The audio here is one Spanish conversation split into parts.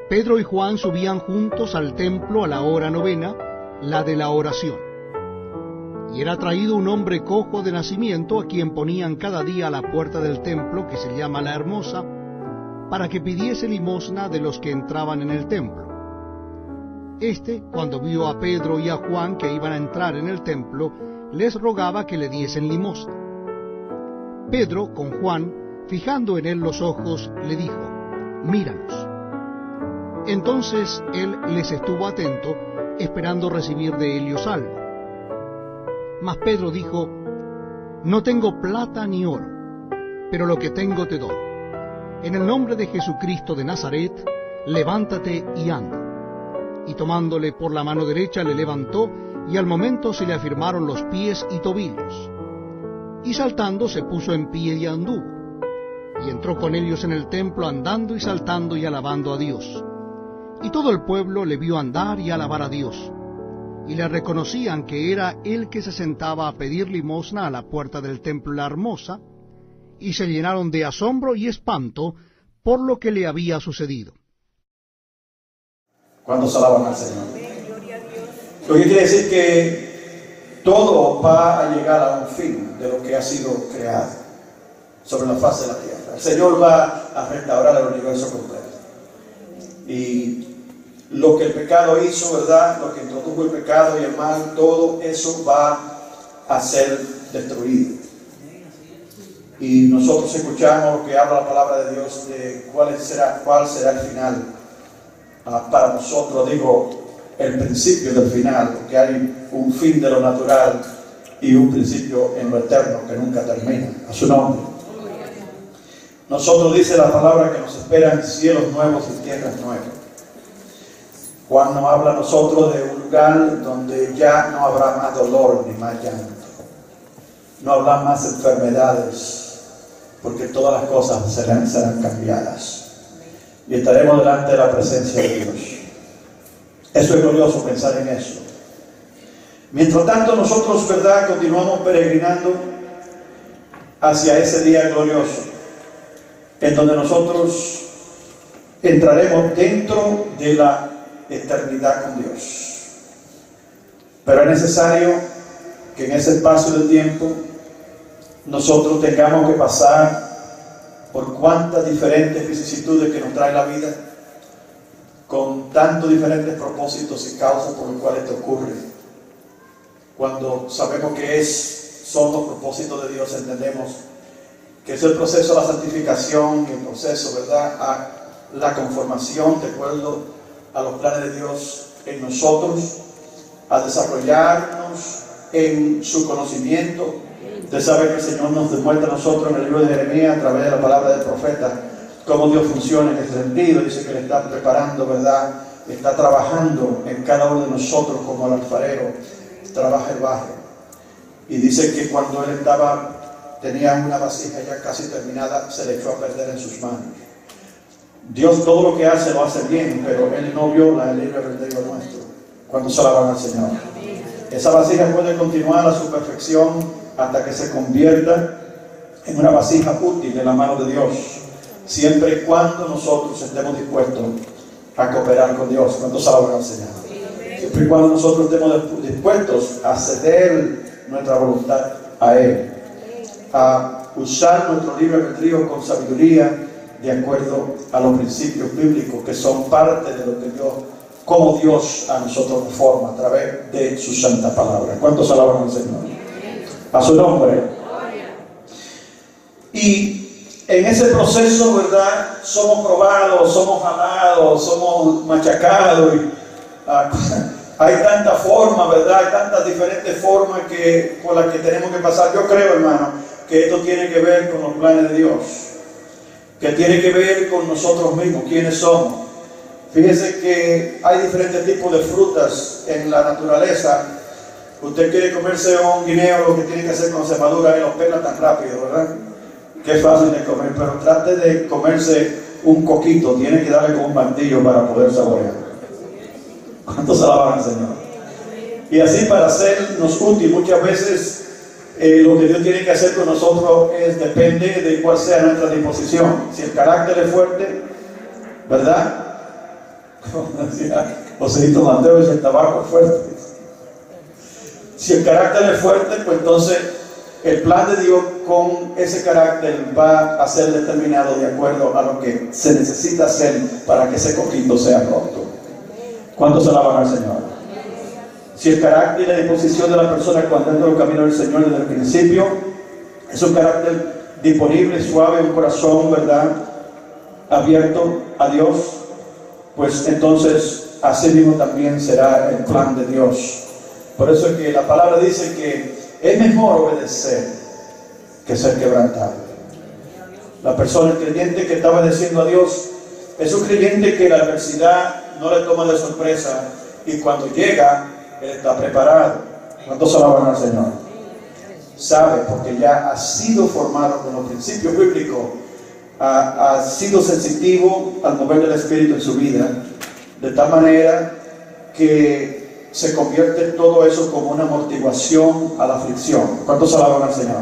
Pedro y Juan subían juntos al templo a la hora novena, la de la oración. Y era traído un hombre cojo de nacimiento, a quien ponían cada día a la puerta del templo, que se llama La Hermosa, para que pidiese limosna de los que entraban en el templo. Este, cuando vio a Pedro y a Juan que iban a entrar en el templo, les rogaba que le diesen limosna. Pedro, con Juan, fijando en él los ojos, le dijo: «Míranos». Entonces él les estuvo atento, esperando recibir de ellos algo. Mas Pedro dijo: «No tengo plata ni oro, pero lo que tengo te doy. En el nombre de Jesucristo de Nazaret, levántate y anda». Y tomándole por la mano derecha le levantó, y al momento se le afirmaron los pies y tobillos. Y saltando se puso en pie y anduvo. Y entró con ellos en el templo, andando y saltando y alabando a Dios. Y todo el pueblo le vio andar y alabar a Dios. Y le reconocían que era el que se sentaba a pedir limosna a la puerta del templo La Hermosa, y se llenaron de asombro y espanto por lo que le había sucedido. ¿Cuántos alaban al Señor? Lo que quiere decir que todo va a llegar a un fin de lo que ha sido creado sobre la faz de la tierra. El Señor va a restaurar el universo completo. Y lo que el pecado hizo, ¿verdad? Lo que introdujo el pecado y el mal, todo eso va a ser destruido. Y nosotros escuchamos lo que habla la palabra de Dios de cuál será el final. Para nosotros, digo, el principio del final, porque hay un fin de lo natural y un principio en lo eterno que nunca termina. A su nombre. Nosotros, dice la palabra, que nos esperan cielos nuevos y tierras nuevas. Juan nos habla a nosotros de un lugar donde ya no habrá más dolor ni más llanto. No habrá más enfermedades, porque todas las cosas serán cambiadas. Y estaremos delante de la presencia de Dios. Eso es glorioso, pensar en eso. Mientras tanto, nosotros, ¿verdad?, continuamos peregrinando hacia ese día glorioso, en donde nosotros entraremos dentro de la eternidad con Dios. Pero es necesario que en ese espacio de tiempo nosotros tengamos que pasar por cuántas diferentes vicisitudes que nos trae la vida, con tantos diferentes propósitos y causas por los cuales esto ocurre. Cuando sabemos que son los propósitos de Dios, entendemos que es el proceso de la santificación y el proceso, ¿verdad?, a la conformación de acuerdo a los planes de Dios en nosotros, a desarrollarnos en su conocimiento. Usted sabe que el Señor nos demuestra a nosotros en el libro de Jeremías, a través de la palabra del profeta, cómo Dios funciona en ese sentido. Dice que le está preparando, ¿verdad? Está trabajando en cada uno de nosotros como el alfarero trabaja el barro. Y dice que cuando él tenía una vasija ya casi terminada, se le echó a perder en sus manos. Dios todo lo que hace lo hace bien, pero él no viola el libre albedrío nuestro. Cuando se alaban al Señor, esa vasija puede continuar a su perfección hasta que se convierta en una vasija útil en la mano de Dios, siempre y cuando nosotros estemos dispuestos a cooperar con Dios. Cuando se alaban al Señor, siempre y cuando nosotros estemos dispuestos a ceder nuestra voluntad a Él, a usar nuestro libre albedrío con sabiduría, de acuerdo a los principios bíblicos que son parte de lo que como Dios a nosotros nos forma a través de su santa palabra. ¿Cuántos alaban al Señor? A su nombre. Y en ese proceso, ¿verdad?, somos probados, somos jalados, somos machacados. Y, hay tanta forma, ¿verdad? Hay tantas diferentes formas por las que tenemos que pasar. Yo creo, hermano, que esto tiene que ver con los planes de Dios, que tiene que ver con nosotros mismos, quiénes somos. Fíjese que hay diferentes tipos de frutas en la naturaleza. Usted quiere comerse un guineo, lo que tiene que hacer cuando se madura y los pela tan rápido, ¿verdad? Que es fácil de comer, pero trate de comerse un coquito, tiene que darle con un martillo para poder saborear. ¿Cuántos alaban al Señor? Y así, para hacernos útil, muchas veces lo que Dios tiene que hacer con nosotros depende de cuál sea nuestra disposición. Si el carácter es fuerte, ¿verdad?, Como decía Joséito Mateo, el tabaco es fuerte. Si el carácter es fuerte, pues entonces el plan de Dios con ese carácter va a ser determinado de acuerdo a lo que se necesita hacer para que ese coquito sea roto. ¿Cuántos alaban al Señor? Si el carácter y la disposición de la persona cuando entra en el camino del Señor desde el principio es un carácter disponible, suave, un corazón, ¿verdad?, abierto a Dios, pues entonces así mismo también será el plan de Dios. Por eso es que la palabra dice que es mejor obedecer que ser quebrantado. La persona, el creyente que está obedeciendo a Dios, es un creyente que la adversidad no le toma de sorpresa y cuando llega, él está preparado. ¿Cuántos alaban al Señor? Sabe, porque ya ha sido formado con los principios bíblicos, ha sido sensitivo al mover del Espíritu en su vida, de tal manera que se convierte todo eso como una amortiguación a la aflicción. ¿Cuántos alaban al Señor?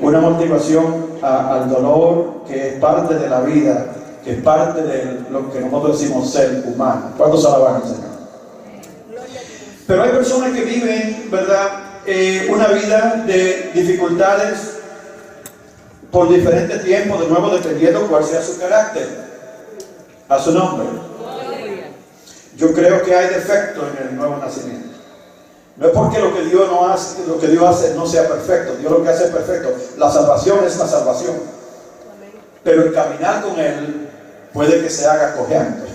Una amortiguación al dolor que es parte de la vida, que es parte de lo que nosotros decimos ser humano. ¿Cuántos alaban al Señor? Pero hay personas que viven, ¿verdad?, una vida de dificultades por diferentes tiempos, de nuevo dependiendo cuál sea su carácter. A su nombre. Yo creo que hay defecto en el nuevo nacimiento. No es porque lo que Dios no hace, lo que Dios hace no sea perfecto. Dios lo que hace es perfecto. La salvación es la salvación. Pero el caminar con Él puede que se haga cojeando.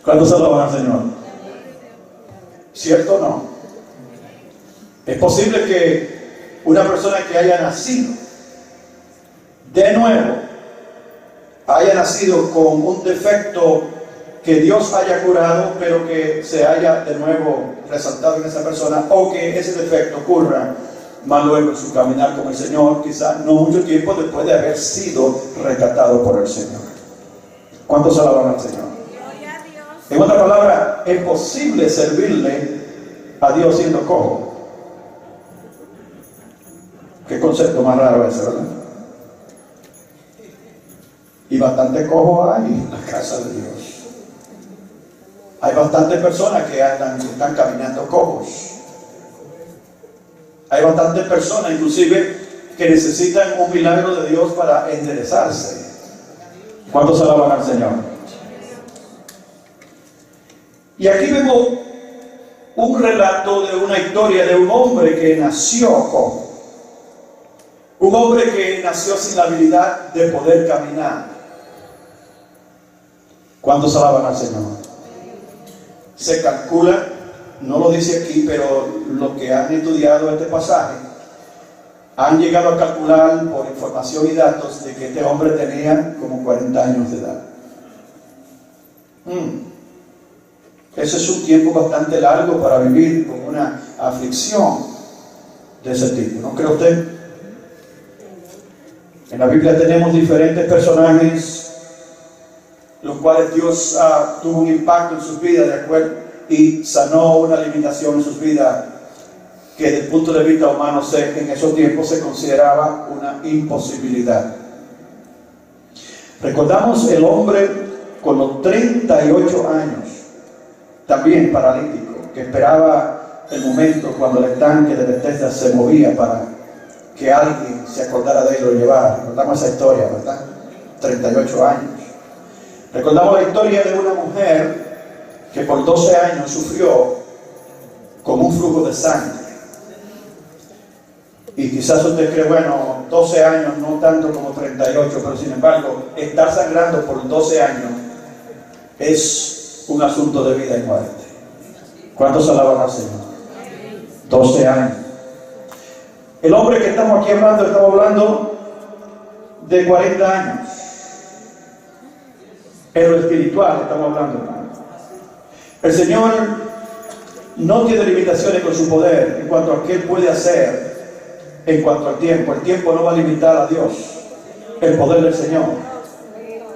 ¿Cuántos se alaban al Señor? ¿Cierto o no? Es posible que una persona que haya nacido de nuevo, haya nacido con un defecto que Dios haya curado, pero que se haya de nuevo resaltado en esa persona, o que ese defecto ocurra más luego en su caminar con el Señor, quizás no mucho tiempo después de haber sido rescatado por el Señor. ¿Cuántos alaban al Señor? En otra palabra, es posible servirle a Dios siendo cojo. Qué concepto más raro ese, ¿verdad? Y bastante cojo hay en la casa de Dios. Hay bastantes personas que están caminando cojos. Hay bastantes personas, inclusive, que necesitan un milagro de Dios para enderezarse. ¿Cuántos alaban al Señor? Y aquí vemos un relato de una historia de un hombre que nació cojo. Un hombre que nació sin la habilidad de poder caminar. ¿Cuántos alaban al Señor? Se calcula, no lo dice aquí, pero los que han estudiado este pasaje han llegado a calcular por información y datos de que este hombre tenía como 40 años de edad. Ese es un tiempo bastante largo para vivir con una aflicción de ese tipo, ¿no cree usted? En la Biblia tenemos diferentes personajes los cuales Dios tuvo un impacto en sus vidas de acuerdo y sanó una limitación en sus vidas que desde el punto de vista humano en esos tiempos se consideraba una imposibilidad. Recordamos el hombre con los 38 años, también paralítico, que esperaba el momento cuando el estanque de Bethesda se movía para que alguien se acordara de él y lo llevara. Recordamos esa historia, ¿verdad? 38 años. Recordamos la historia de una mujer que por 12 años sufrió con un flujo de sangre. Y quizás usted cree, bueno, 12 años no tanto como 38, pero sin embargo, estar sangrando por 12 años es un asunto de vida y muerte. ¿Cuántos alaban al Señor? 12 años. El hombre que estamos aquí hablando, estamos hablando de 40 años. En lo espiritual estamos hablando, hermano. El Señor no tiene limitaciones con su poder en cuanto a qué Él puede hacer en cuanto al tiempo. El tiempo no va a limitar a Dios, el poder del Señor.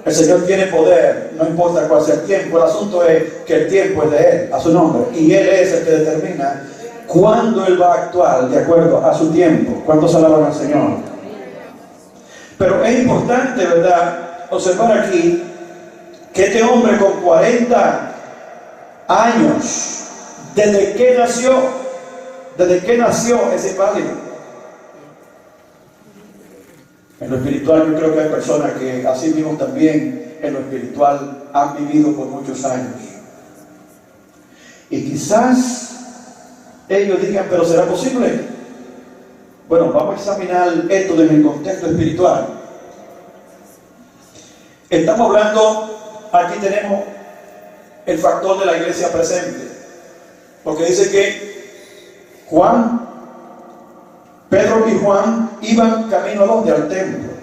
El Señor tiene poder, no importa cuál sea el tiempo. El asunto es que el tiempo es de Él, a su nombre. Y Él es el que determina cuándo Él va a actuar de acuerdo a su tiempo. ¿Cuántos alaban al Señor? Pero es importante, ¿verdad?, observar aquí que este hombre con 40 años, desde que nació es inválido. En lo espiritual yo creo que hay personas que así mismo también en lo espiritual han vivido por muchos años. Y quizás ellos digan, pero ¿será posible? Bueno, vamos a examinar esto desde el contexto espiritual. Estamos hablando, aquí tenemos el factor de la iglesia presente, porque dice que Pedro y Juan iban camino a donde, al templo,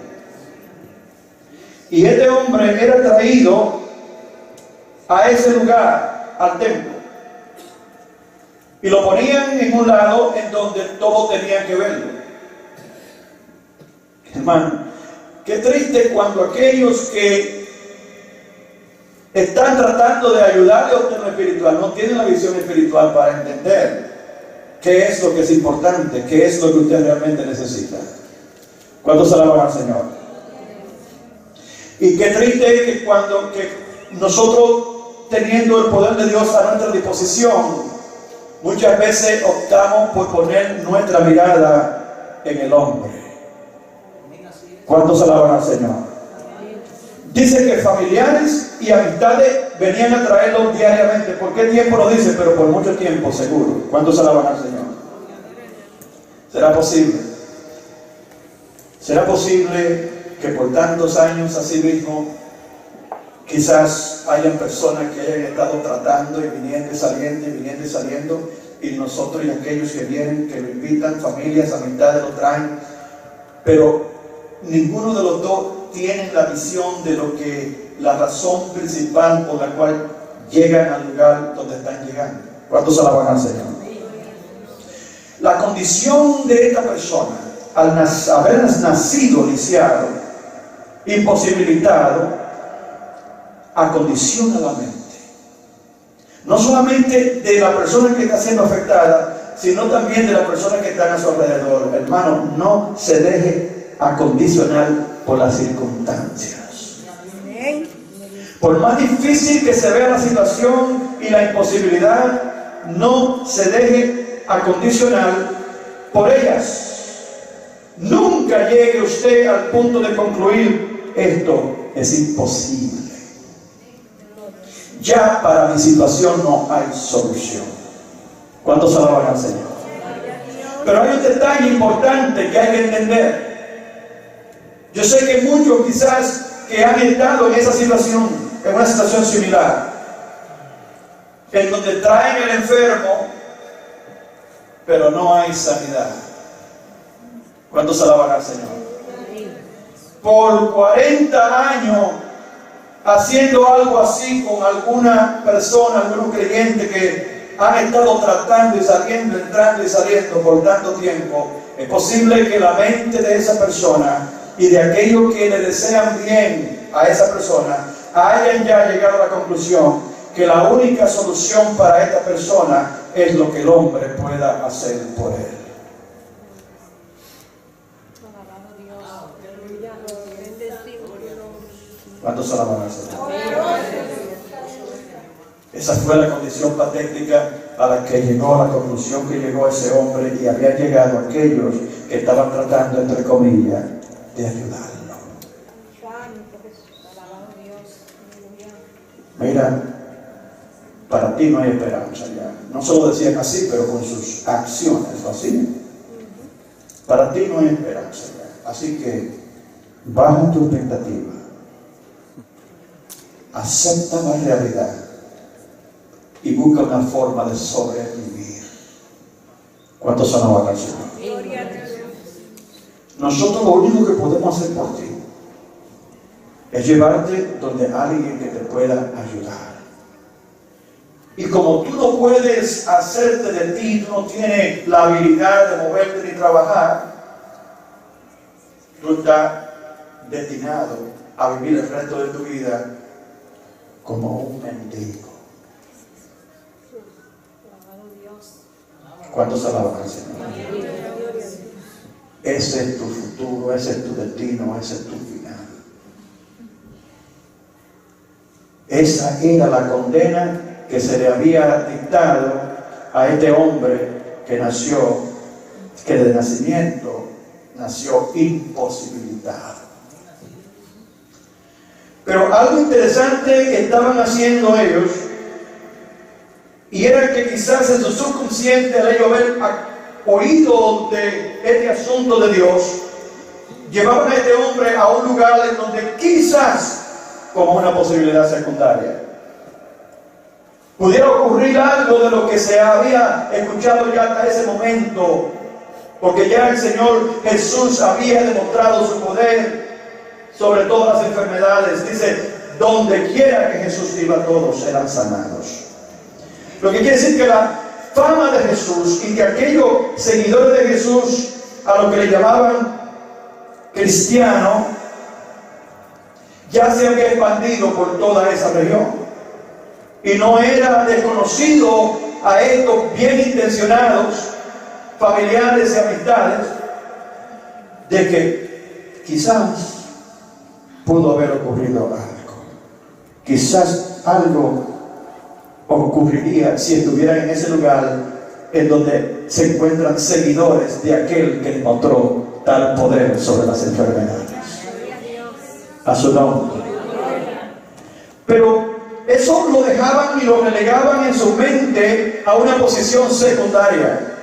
y este hombre era traído a ese lugar, al templo, y lo ponían en un lado en donde todos tenían que verlo. Hermano, qué triste cuando aquellos que están tratando de ayudarle a usted en lo espiritual no tienen la visión espiritual para entender qué es lo que es importante, qué es lo que usted realmente necesita. ¿Cuántos alaban al Señor? Y qué triste es que cuando nosotros, teniendo el poder de Dios a nuestra disposición, muchas veces optamos por poner nuestra mirada en el hombre. ¿Cuántos alaban al Señor? Dice que familiares y amistades venían a traerlo diariamente. ¿Por qué tiempo lo dice? Pero por mucho tiempo, seguro. ¿Cuántos alaban al Señor? ¿Será posible? ¿Será posible que por tantos años así mismo quizás hayan personas que hayan estado tratando y viniendo y saliendo, y nosotros y aquellos que vienen, que lo invitan, familias, amistades, lo traen, pero ninguno de los dos tiene la visión de lo que, la razón principal por la cual llegan al lugar donde están llegando? ¿Cuántos alaban al Señor? La condición de esta persona, al haber nacido lisiado, imposibilitado, acondiciona la mente. No solamente de la persona que está siendo afectada, sino también de las personas que están a su alrededor. Hermano, no se deje acondicionar por las circunstancias. Por más difícil que se vea la situación y la imposibilidad, no se deje acondicionar por ellas. Nunca llegue usted al punto de concluir: esto es imposible. Ya para mi situación no hay solución. ¿Cuántos alaban al Señor? Pero hay un detalle importante que hay que entender. Yo sé que muchos quizás que han estado en esa situación, en una situación similar, en donde traen al enfermo, pero no hay sanidad. ¿Cuántos alaban al Señor? Por 40 años haciendo algo así con alguna persona, algún creyente que han estado tratando y saliendo, entrando y saliendo por tanto tiempo, es posible que la mente de esa persona y de aquellos que le desean bien a esa persona hayan ya llegado a la conclusión que la única solución para esta persona es lo que el hombre pueda hacer por él. ¿Cuántos alaban al Señor? Esa fue la condición patética a la que llegó, la conclusión que llegó ese hombre, y habían llegado aquellos que estaban tratando, entre comillas, de ayudarlo. Mira, para ti no hay esperanza ya. No solo decían así, pero con sus acciones, así. Para ti no hay esperanza ya. Así que baja tu expectativa. Acepta la realidad y busca una forma de sobrevivir. ¿Cuántos alaban al Señor? Nosotros lo único que podemos hacer por ti es llevarte donde alguien que te pueda ayudar. Y como tú no puedes hacerte de ti, tú no tienes la habilidad de moverte ni trabajar, tú estás destinado a vivir el resto de tu vida como un mendigo. ¿Cuántos alaban al Señor? Ese es tu futuro, ese es tu destino, ese es tu final. Esa era la condena que se le había dictado a este hombre que de nacimiento nació imposibilitado. Pero algo interesante que estaban haciendo ellos, y era que quizás en su subconsciente, al ellos haber oído de este asunto de Dios, llevaban a este hombre a un lugar en donde quizás, como una posibilidad secundaria, pudiera ocurrir algo de lo que se había escuchado ya hasta ese momento, porque ya el Señor Jesús había demostrado su poder sobre todas las enfermedades. Dice, donde quiera que Jesús iba, todos serán sanados. Lo que quiere decir que la fama de Jesús y de aquellos seguidores de Jesús, a lo que le llamaban cristiano, ya se había expandido por toda esa región. Y no era desconocido a estos bien intencionados familiares y amistades de que quizás pudo haber ocurrido algo. Quizás algo ocurriría si estuvieran en ese lugar en donde se encuentran seguidores de aquel que encontró tal poder sobre las enfermedades. A su nombre. Pero eso lo dejaban y lo relegaban en su mente a una posición secundaria.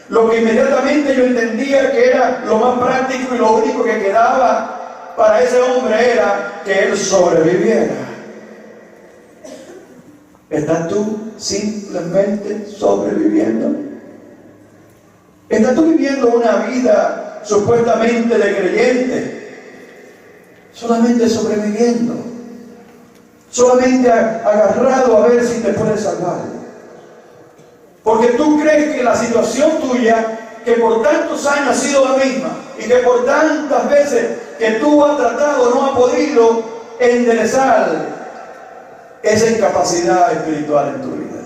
Lo que inmediatamente yo entendía que era lo más práctico y lo único que quedaba para ese hombre era que él sobreviviera. ¿Estás tú simplemente sobreviviendo? ¿Estás tú viviendo una vida supuestamente de creyente? Solamente sobreviviendo. Solamente agarrado a ver si te puedes salvar. Porque tú crees que la situación tuya, que por tantos años ha sido la misma, y que por tantas veces que tú has tratado no has podido enderezar esa incapacidad espiritual en tu vida.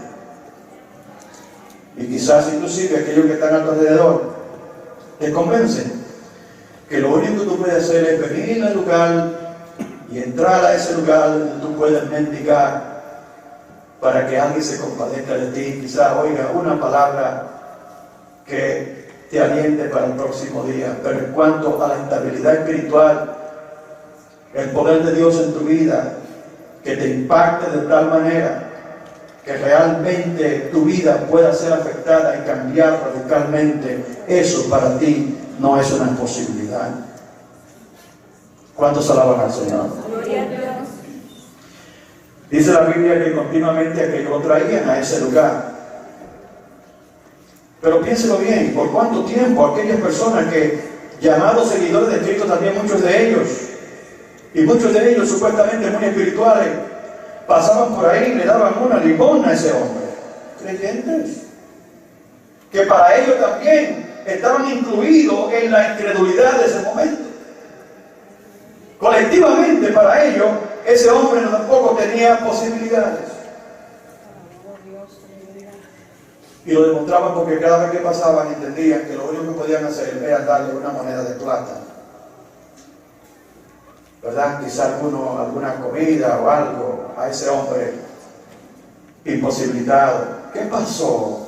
Y quizás inclusive aquellos que están a tu alrededor te convencen que lo único que tú puedes hacer es venir al lugar y entrar a ese lugar donde tú puedes mendigar para que alguien se compadezca de ti, quizás oiga una palabra que te aliente para el próximo día. Pero en cuanto a la estabilidad espiritual, el poder de Dios en tu vida, que te impacte de tal manera que realmente tu vida pueda ser afectada y cambiar radicalmente, eso para ti no es una posibilidad. ¿Cuántos alaban al Señor? Dice la Biblia que continuamente aquellos lo traían a ese lugar. Pero piénselo bien, ¿por cuánto tiempo aquellas personas que, llamados seguidores de Cristo, también muchos de ellos, y muchos de ellos supuestamente muy espirituales, pasaban por ahí y le daban una limosna a ese hombre? Creyentes, que para ellos también estaban incluidos en la incredulidad de ese momento. Colectivamente para ellos, ese hombre tampoco tenía posibilidades. Y lo demostraban porque cada vez que pasaban entendían que lo único que podían hacer era darle una moneda de plata, ¿verdad? Quizá alguna comida o algo a ese hombre imposibilitado. ¿Qué pasó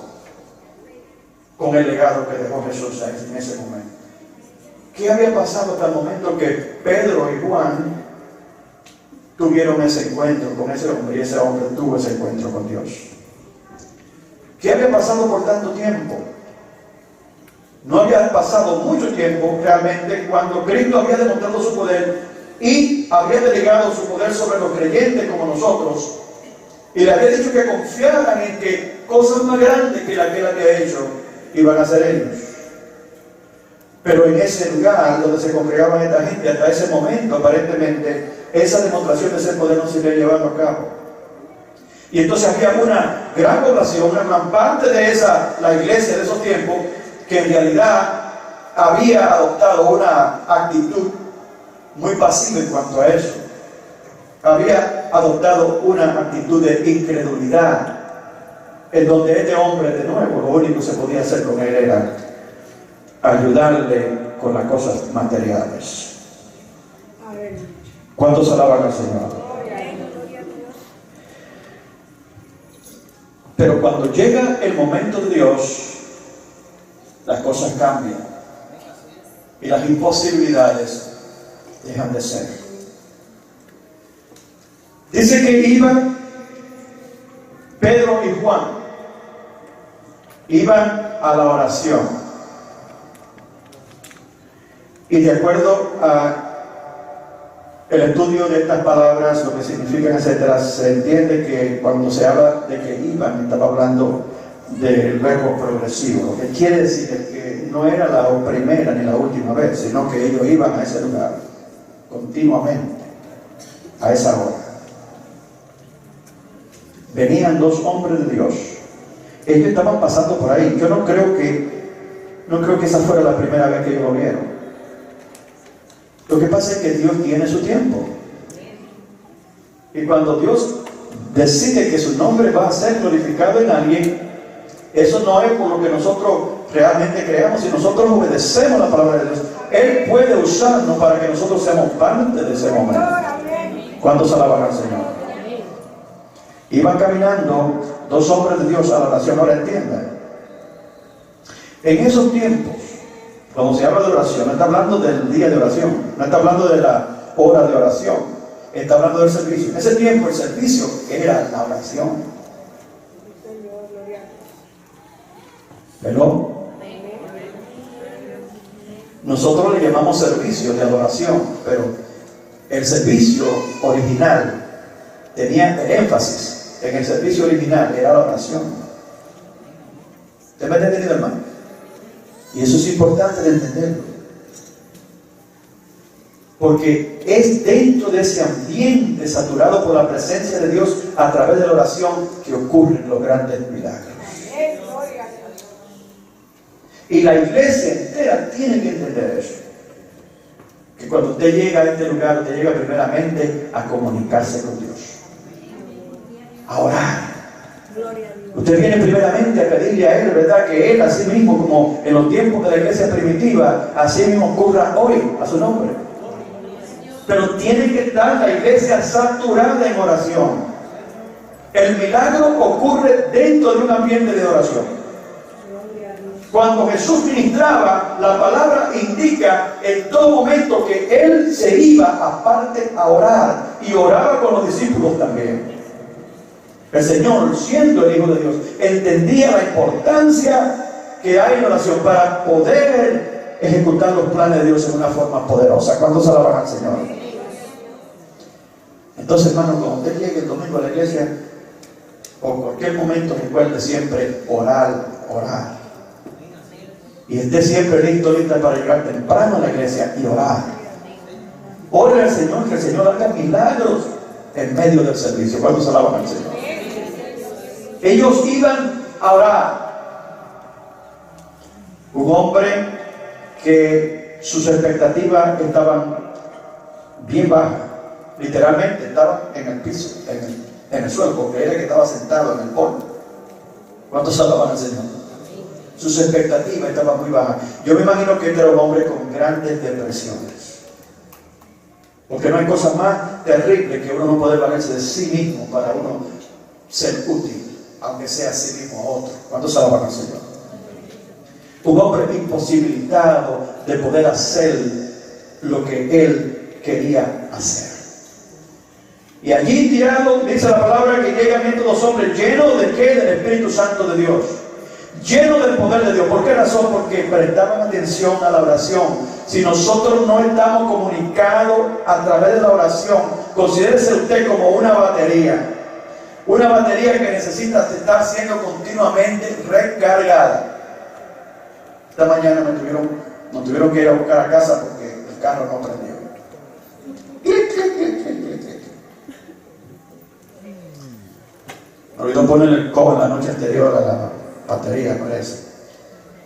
con el legado que dejó Jesús en ese momento? ¿Qué había pasado hasta el momento que Pedro y Juan tuvieron ese encuentro con ese hombre y ese hombre tuvo ese encuentro con Dios? ¿Qué había pasado por tanto tiempo? No había pasado mucho tiempo realmente cuando Cristo había demostrado su poder y había delegado su poder sobre los creyentes como nosotros, y le había dicho que confiaran en que cosas más grandes que la que él había hecho iban a hacer ellos. Pero en ese lugar donde se congregaban esta gente, hasta ese momento aparentemente esa demostración de ese poder no se iba llevando a cabo. Y entonces había una gran población, una gran parte de la iglesia de esos tiempos, que en realidad había adoptado una actitud muy pasiva en cuanto a eso. Había adoptado una actitud de incredulidad, en donde este hombre, de nuevo, lo único que se podía hacer con él era ayudarle con las cosas materiales. ¿Cuántos alaban al Señor? Pero cuando llega el momento de Dios, las cosas cambian y las imposibilidades dejan de ser. Dice que iban Pedro y Juan, iban a la oración, y de acuerdo a el estudio de estas palabras, lo que significan, etcétera, se entiende que cuando se habla de que iban, estaba hablando del verbo progresivo, lo que quiere decir es que no era la primera ni la última vez, sino que ellos iban a ese lugar continuamente, a esa hora. Venían dos hombres de Dios, ellos estaban pasando por ahí. Yo no creo que esa fuera la primera vez que ellos lo vieron. Lo que pasa es que Dios tiene su tiempo. Y cuando Dios decide que su nombre va a ser glorificado en alguien, eso no es por lo que nosotros realmente creamos. Si nosotros obedecemos la palabra de Dios, Él puede usarnos para que nosotros seamos parte de ese momento. ¿Cuántos alaban al Señor? Iban caminando dos hombres de Dios a la oración. Ahora entiendan, en esos tiempos, cuando se habla de oración, no está hablando del día de oración, no está hablando de la hora de oración, está hablando del servicio. En ese tiempo el servicio era la oración. ¿Pero? Nosotros le llamamos servicio de adoración, pero el servicio original tenía el énfasis en el servicio original, era la oración. ¿Usted me ha entendido, hermano? Y eso es importante de entenderlo, porque es dentro de ese ambiente saturado por la presencia de Dios a través de la oración que ocurren los grandes milagros. Y la iglesia entera tiene que entender eso, que cuando usted llega a este lugar, usted llega primeramente a comunicarse con Dios, a orar. Usted viene primeramente a pedirle a Él, ¿verdad? Que Él, así mismo como en los tiempos de la iglesia primitiva, así mismo ocurra hoy a su nombre. Pero tiene que estar la iglesia saturada en oración. El milagro ocurre dentro de un ambiente de oración. Cuando Jesús ministraba, la palabra indica en todo momento que Él se iba aparte a orar, y oraba con los discípulos también. El Señor, siendo el Hijo de Dios, entendía la importancia que hay en la oración para poder ejecutar los planes de Dios en una forma poderosa. ¿Cuántos alaban al Señor? Entonces, hermano, cuando usted llegue el domingo a la iglesia, o en cualquier momento, recuerde siempre orar, orar. Y esté siempre listo, lista para llegar temprano a la iglesia y orar. Ore al Señor, que el Señor haga milagros en medio del servicio. ¿Cuántos alaban al Señor? Ellos iban a orar. Un hombre que sus expectativas estaban bien bajas, literalmente estaban en el piso, en el suelo, porque era que estaba sentado en el polvo. ¿Cuántos alaban al Señor? Sus expectativas estaban muy bajas. Yo me imagino que este era un hombre con grandes depresiones, porque no hay cosa más terrible que uno no poder valerse de sí mismo para uno ser útil, aunque sea a sí mismo a otro. ¿Cuántos alaban al Señor? Un hombre imposibilitado de poder hacer lo que él quería hacer. Y allí tirado, dice la palabra, que llegan estos dos hombres llenos de ¿qué? Del Espíritu Santo de Dios, llenos del poder de Dios. ¿Por qué razón? Porque prestaban atención a la oración. Si nosotros no estamos comunicados a través de la oración, considérese usted como una batería. Una batería que necesita estar siendo continuamente recargada. Esta mañana nos tuvieron que ir a buscar a casa porque el carro no prendió. Me olvidó poner el cojo la noche anterior a la batería, parece,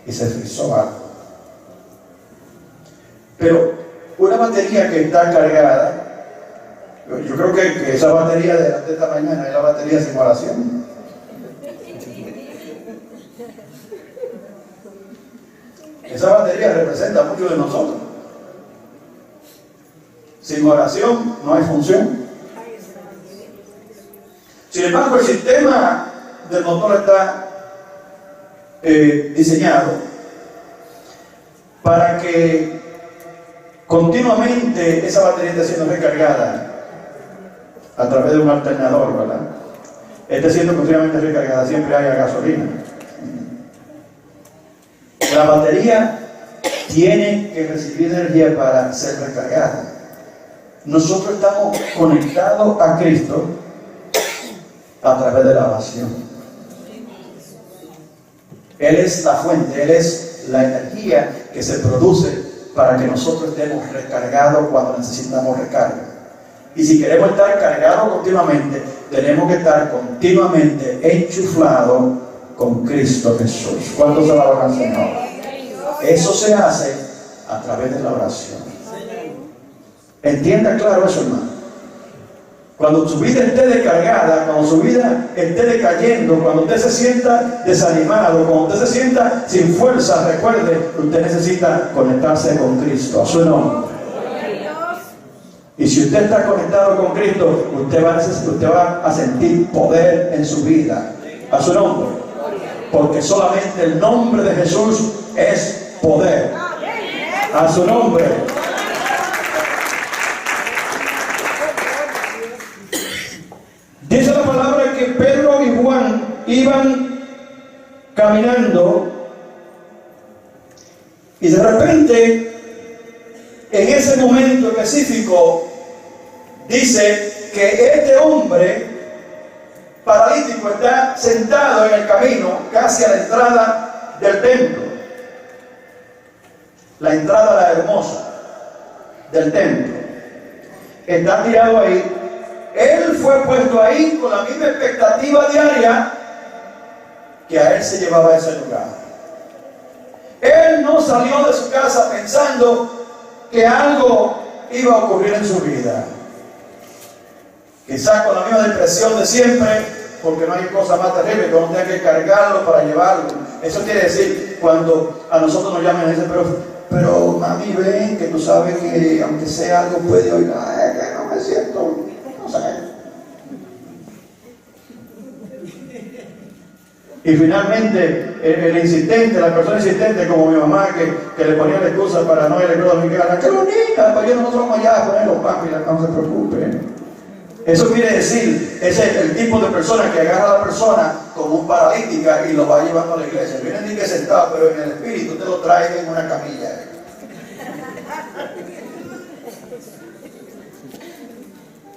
y se frizó algo. Pero una batería que está cargada, yo creo que esa batería de esta mañana es la batería sin oración. Esa batería representa mucho de nosotros. Sin oración no hay función. Sin embargo, el sistema del motor está diseñado para que continuamente esa batería esté siendo recargada a través de un alternador, ¿verdad? Esté siendo continuamente recargada, siempre haya gasolina. La batería tiene que recibir energía para ser recargada. Nosotros estamos conectados a Cristo a través de la oración. Él es la fuente, Él es la energía que se produce para que nosotros estemos recargados cuando necesitamos recarga. Y si queremos estar cargados continuamente, tenemos que estar continuamente enchuflados con Cristo Jesús. ¿Cuántos alaban al Señor? Eso se hace a través de la oración. Entienda claro eso, hermano. Cuando su vida esté descargada, cuando su vida esté decayendo, cuando usted se sienta desanimado, cuando usted se sienta sin fuerza, recuerde que usted necesita conectarse con Cristo, a su nombre. Y si usted está conectado con Cristo, usted va a sentir poder en su vida, a su nombre. Porque solamente el nombre de Jesús es poder, a su nombre. Dice la palabra que Pedro y Juan iban caminando y de repente, en ese momento específico, dice que este hombre paralítico está sentado en el camino, casi a la entrada del templo, la entrada a la hermosa del templo. Está tirado ahí. Él fue puesto ahí con la misma expectativa diaria que a él se llevaba a ese lugar. Él no salió de su casa pensando que algo iba a ocurrir en su vida. Quizás con la misma depresión de siempre, porque no hay cosa más terrible que uno tenga que cargarlo para llevarlo. Eso quiere decir, cuando a nosotros nos llaman y dicen, pero mami, ven, que tú sabes que aunque sea algo puede oír, que no me siento. Y finalmente el insistente, la persona insistente como mi mamá que le ponía la excusa para no ir a la escuela dominical, que lo niña, para que nosotros vamos allá a poner los papis, no se preocupe. Eso quiere decir, ese es el tipo de persona que agarra a la persona como un paralítica y lo va llevando a la iglesia. Vienen ni que sentado, pero en el espíritu te lo trae en una camilla.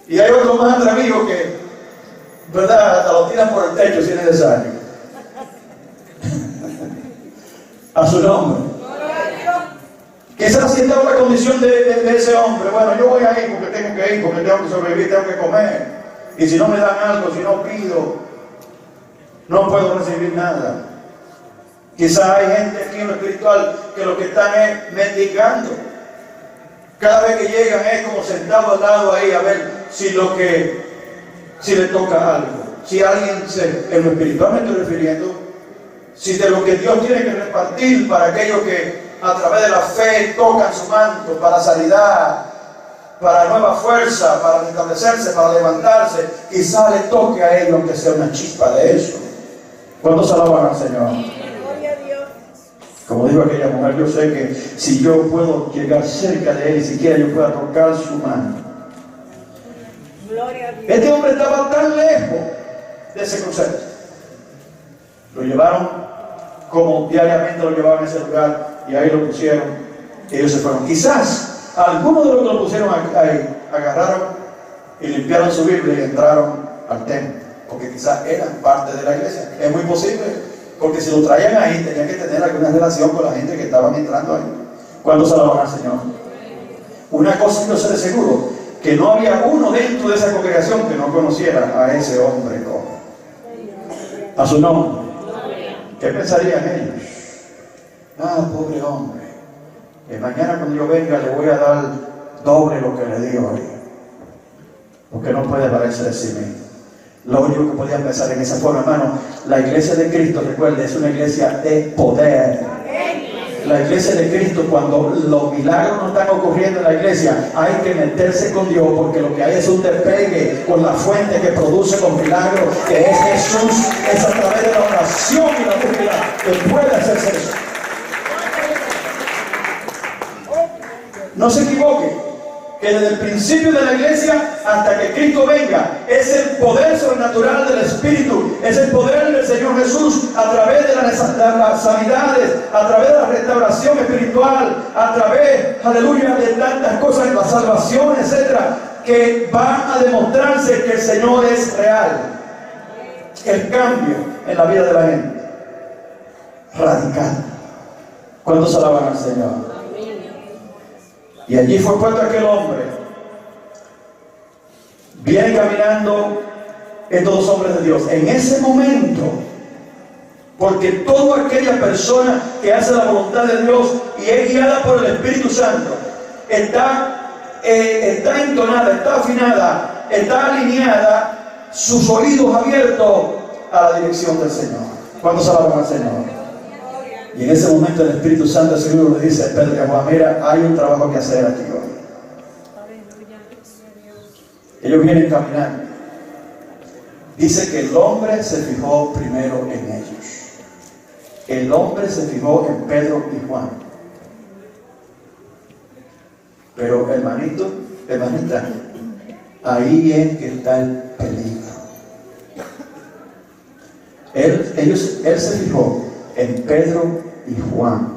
Y hay otros más atrevidos que, ¿verdad?, hasta lo tiran por el techo si es necesario. A su nombre. Quizás sienta la condición de ese hombre. Bueno, yo voy a ir porque tengo que ir, porque tengo que sobrevivir, tengo que comer. Y si no me dan algo, si no pido, no puedo recibir nada. Quizás hay gente aquí en lo espiritual que lo que están es mendigando. Cada vez que llegan es como sentado al lado ahí a ver si le toca algo. Si alguien en lo espiritual me estoy refiriendo, si de lo que Dios tiene que repartir para aquellos que a través de la fe tocan su manto para sanidad, para nueva fuerza, para restablecerse, para levantarse, quizá le toque a ellos aunque sea una chispa de eso. ¿Cuántos alaban al Señor? Como dijo aquella mujer, yo sé que si yo puedo llegar cerca de Él, ni siquiera yo pueda tocar su mano. Este hombre estaba tan lejos de ese concepto. Lo llevaron como diariamente lo llevaban a ese lugar y ahí lo pusieron y ellos se fueron. Quizás algunos de los que lo pusieron ahí agarraron y limpiaron su Biblia y entraron al templo, porque quizás eran parte de la iglesia. Es muy posible. Porque si lo traían ahí, tenían que tener alguna relación con la gente que estaban entrando ahí. ¿Cuándo se alaban al Señor? Una cosa yo sé de seguro, que no había uno dentro de esa congregación que no conociera a ese hombre cojo. A su nombre. ¿Qué pensarían ellos? Pobre hombre. Que mañana cuando yo venga le voy a dar doble lo que le di hoy. Porque no puede valerse de sí mismo. Lo único que podían pensar en esa forma, hermano, la iglesia de Cristo, recuerde, es una iglesia de poder. La iglesia de Cristo, cuando los milagros no están ocurriendo en la iglesia, hay que meterse con Dios, porque lo que hay es un despegue con la fuente que produce los milagros, que es Jesús. Es a través de la oración y la búsqueda que puede hacerse eso. No se equivoque, que desde el principio de la iglesia hasta que Cristo venga, es el poder sobrenatural del Espíritu, es el poder del Señor Jesús a través de las sanidades, a través de la restauración espiritual, a través, aleluya, de tantas cosas, la salvación, etcétera, que van a demostrarse que el Señor es real. El cambio en la vida de la gente, radical. ¿Cuántos alaban al Señor? Y allí fue puesto aquel hombre. Vienen caminando estos dos hombres de Dios. En ese momento, porque toda aquella persona que hace la voluntad de Dios y es guiada por el Espíritu Santo, está entonada, está afinada, está alineada, sus oídos abiertos a la dirección del Señor. ¿Cuántos alaban al Señor? Y en ese momento el Espíritu Santo seguro le dice a Pedro y a Juan: mira, hay un trabajo que hacer aquí hoy. Ellos vienen caminando. Dice que el hombre se fijó primero en ellos. El hombre se fijó en Pedro y Juan. Pero hermanito, hermanita, ahí es que está el peligro. Él se fijó en Pedro y Juan.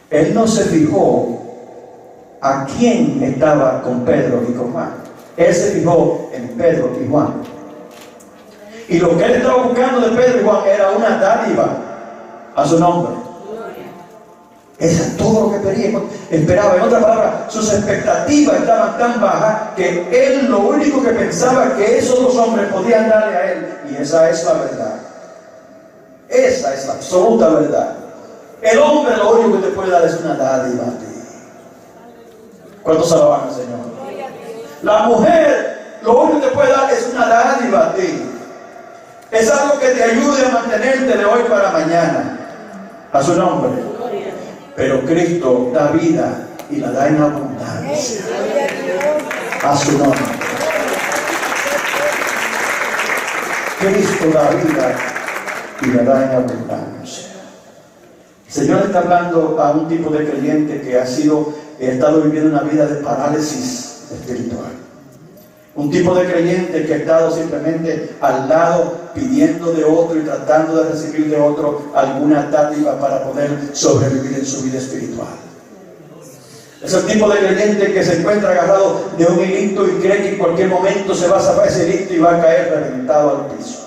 Él no se fijó a quién estaba con Pedro y con Juan. Él se fijó en Pedro y Juan. Y lo que él estaba buscando de Pedro y Juan era una dádiva a su nombre. Eso es todo lo que esperaba. En otras palabras, sus expectativas estaban tan bajas que él lo único que pensaba que esos dos hombres podían darle a él. Y esa es la verdad. Esa es la absoluta verdad. El hombre lo único que te puede dar es una dádiva a ti. ¿Cuántos alaban al Señor? La mujer lo único que te puede dar es una dádiva a ti. Es algo que te ayude a mantenerte de hoy para mañana. A su nombre. Pero Cristo da vida y la da en abundancia. A su nombre. Cristo da vida y la da en abundancia. El Señor está hablando a un tipo de creyente que ha estado viviendo una vida de parálisis espiritual. Un tipo de creyente que ha estado simplemente al lado pidiendo de otro y tratando de recibir de otro alguna dádiva para poder sobrevivir en su vida espiritual. Es el tipo de creyente que se encuentra agarrado de un hilito y cree que en cualquier momento se va a zafar ese hilito y va a caer reventado al piso.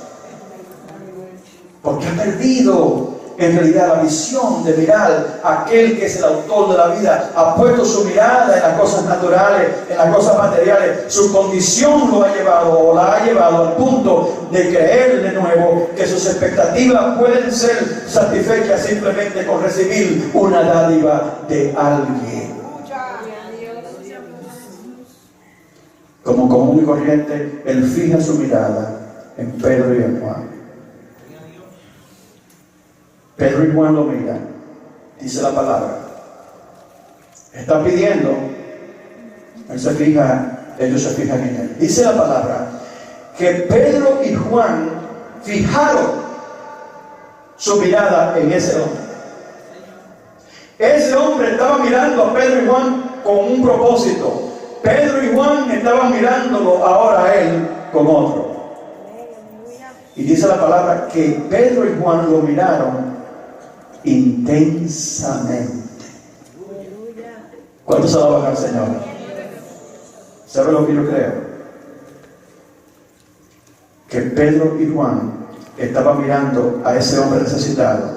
Porque ha perdido en realidad la visión de mirar a aquel que es el autor de la vida. Ha puesto su mirada en las cosas naturales, en las cosas materiales. Su condición lo ha llevado o la ha llevado al punto de creer de nuevo que sus expectativas pueden ser satisfechas simplemente con recibir una dádiva de alguien. Como común y corriente, él fija su mirada en Pedro y en Juan. Pedro y Juan lo miran, dice la palabra. Está pidiendo, ellos se fijan en él. Dice la palabra que Pedro y Juan fijaron su mirada en ese hombre. Ese hombre estaba mirando a Pedro y Juan con un propósito. Pedro y Juan estaban mirándolo ahora a él con otro. Y dice la palabra que Pedro y Juan lo miraron intensamente. ¿Cuántos alaban al Señor? ¿Sabe lo que yo creo? Que Pedro y Juan estaban mirando a ese hombre necesitado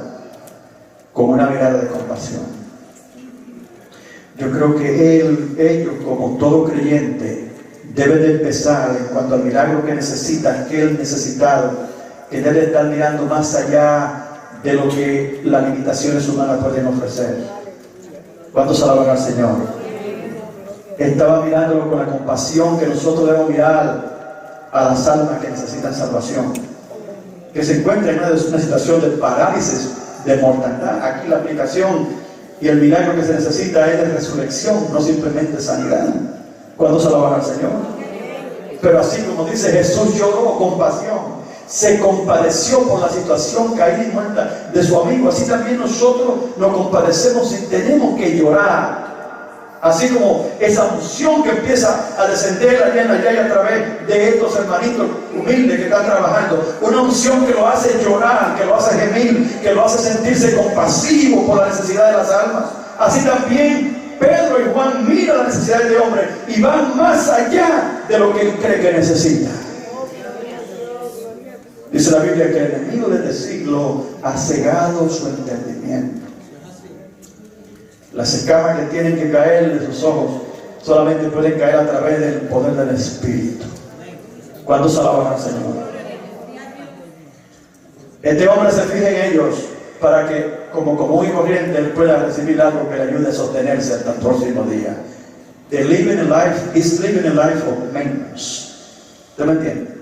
con una mirada de compasión. Yo creo que ellos, como todo creyente, deben de empezar en cuanto al milagro que necesita aquel necesitado, que debe estar mirando más allá de lo que las limitaciones humanas pueden ofrecer. ¿Cuántos alaban al Señor? Estaba mirándolo con la compasión que nosotros debemos mirar a las almas que necesitan salvación, que se encuentran en una situación de parálisis de mortandad. Aquí la aplicación y el milagro que se necesita es de resurrección, no simplemente sanidad. ¿Cuándo se alaban al Señor? Pero así como dice Jesús, lloró con compasión, se compadeció por la situación caída y muerta de su amigo. Así también nosotros nos compadecemos y tenemos que llorar. Así como esa unción que empieza a descender allá en la llave a través de estos hermanitos humildes que están trabajando. Una unción que lo hace llorar, que lo hace gemir, que lo hace sentirse compasivo por la necesidad de las almas. Así también Pedro y Juan miran la necesidad de este hombre y van más allá de lo que él cree que necesita. Dice la Biblia que el enemigo de este siglo ha cegado su entendimiento. Las escamas que tienen que caer de sus ojos solamente pueden caer a través del poder del Espíritu. ¿Cuándo se alaban al Señor? Este hombre se fija en ellos para que, como común y corriente, él pueda recibir algo que le ayude a sostenerse hasta el próximo día. The living in life is living a life of maintenance. ¿Usted me entiende?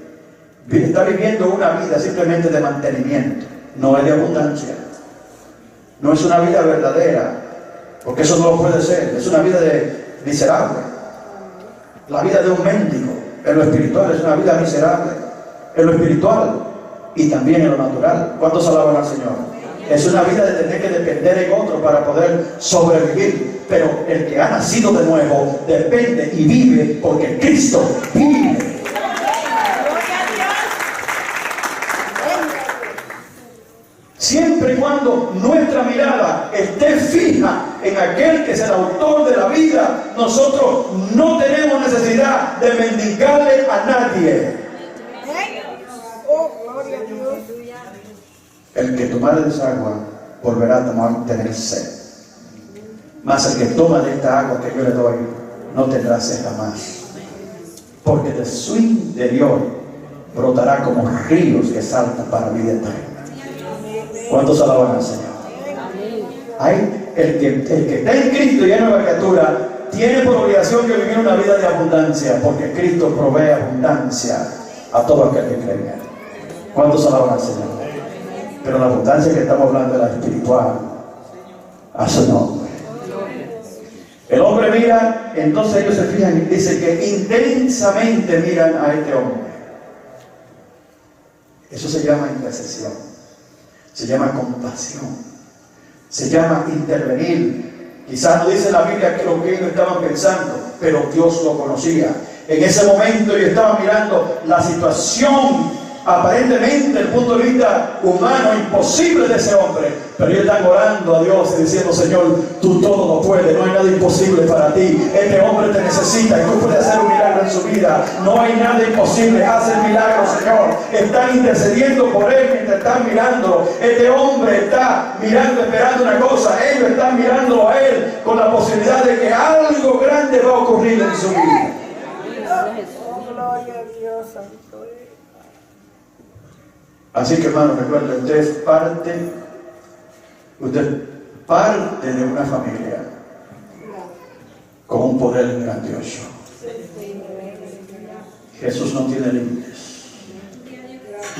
Está viviendo una vida simplemente de mantenimiento, no es de abundancia. No es una vida verdadera. Porque eso no lo puede ser, es una vida de miserable. La vida de un mendigo en lo espiritual es una vida miserable, en lo espiritual y también en lo natural. ¿Cuántos alaban al Señor? Es una vida de tener que depender en otro para poder sobrevivir. Pero el que ha nacido de nuevo depende y vive porque Cristo vive. Siempre y cuando nuestra mirada esté fija en aquel que es el autor de la vida, nosotros no tenemos necesidad de mendigarle a nadie. El que tomare de esa agua volverá a tener sed. Mas el que toma de esta agua que yo le doy no tendrá sed jamás. Porque de su interior brotará como ríos que saltan para vida eterna. ¿Cuántos alaban al Señor? Hay el que está en Cristo y es nueva criatura, tiene por obligación que vivir una vida de abundancia, porque Cristo provee abundancia a todo aquel que cree en Él. ¿Cuántos alaban al Señor? Pero la abundancia que estamos hablando es la espiritual, a su nombre. El hombre mira, entonces ellos se fijan y dicen que intensamente miran a este hombre. Eso se llama intercesión. Se llama compasión, se llama intervenir. Quizás no dice la Biblia que lo que ellos estaban pensando, pero Dios lo conocía. En ese momento ellos estaban mirando la situación aparentemente desde el punto de vista humano imposible de ese hombre, pero ellos están orando a Dios y diciendo: Señor, tú todo lo puedes, no hay nada imposible para ti. Este hombre te necesita y tú puedes hacer un milagro en su vida. No hay nada imposible, haz el milagro, Señor. Están intercediendo por él mientras están mirándolo. Este hombre está mirando, esperando una cosa, ellos están mirándolo a él con la posibilidad de que algo grande va a ocurrir en su vida. Así que, hermano, recuerden, usted es parte de una familia con un poder grandioso. Jesús no tiene límites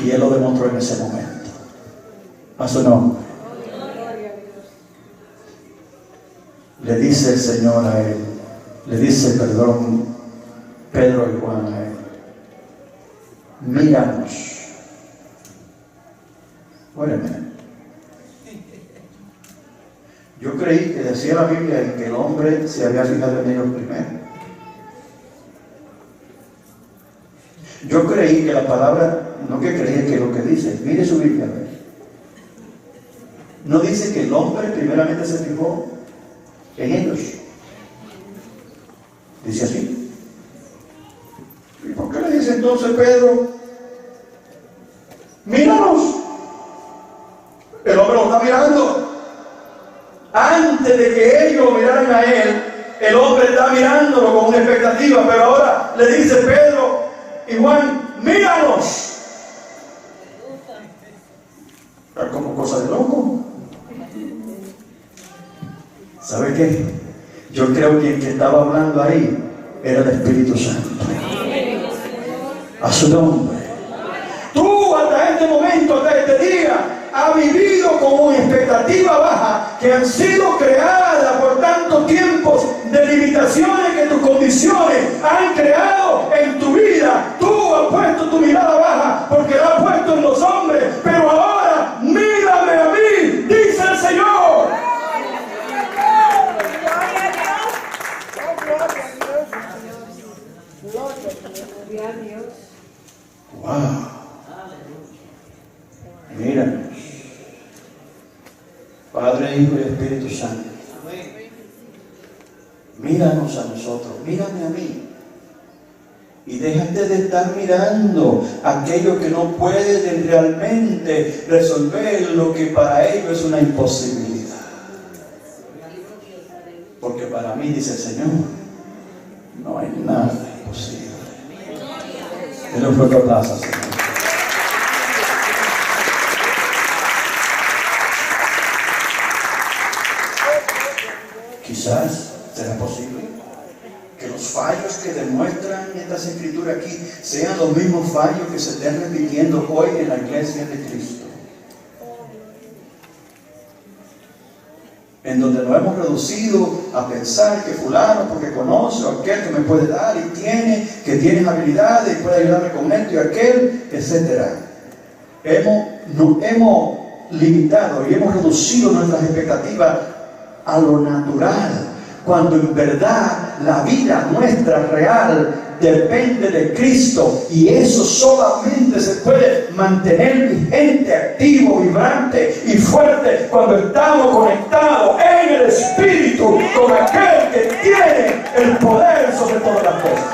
y Él lo demostró en ese momento. A su nombre. Le dice el Señor a él, le dice, perdón, Pedro y Juan a él: míranos. Óyeme, yo creí que decía la Biblia que el hombre se había fijado en ellos primero. Yo creí que la palabra, no que creía que lo que dice, mire su Biblia, no dice que el hombre primeramente se fijó en ellos. Dice así. ¿Y por qué le dice entonces Pedro: míranos? El hombre lo está mirando. Antes de que ellos lo miraran a él, el hombre está mirándolo con una expectativa, pero ahora le dice Pedro y Juan: míranos. Es como cosa de loco. ¿Sabe qué? Yo creo que el que estaba hablando ahí era el Espíritu Santo. A su nombre. Tú hasta este momento, hasta este día, ha vivido con una expectativa baja, que han sido creadas por tanto tiempos de limitaciones que tus condiciones han creado en tu vida. Tú has puesto tu mirada baja porque la has puesto en los hombres, pero ahora mírame a mí, dice el Señor. Wow. Míranos, Padre, Hijo y Espíritu Santo. Míranos a nosotros, mírame a mí. Y déjate de estar mirando aquello que no pueden realmente resolver lo que para ellos es una imposibilidad. Porque para mí, dice el Señor, no hay nada imposible. Denle un fuerte aplauso, Señor. Quizás será posible que los fallos que demuestran estas escrituras aquí sean los mismos fallos que se estén repitiendo hoy en la iglesia de Cristo, en donde nos hemos reducido a pensar que fulano, porque conoce, o aquel que me puede dar y tiene habilidades y puede ayudarme con esto y aquel, etc. Nos hemos limitado y hemos reducido nuestras expectativas a lo natural, cuando en verdad la vida nuestra real depende de Cristo, y eso solamente se puede mantener vigente, activo, vibrante y fuerte cuando estamos conectados en el Espíritu con aquel que tiene el poder sobre todas las cosas.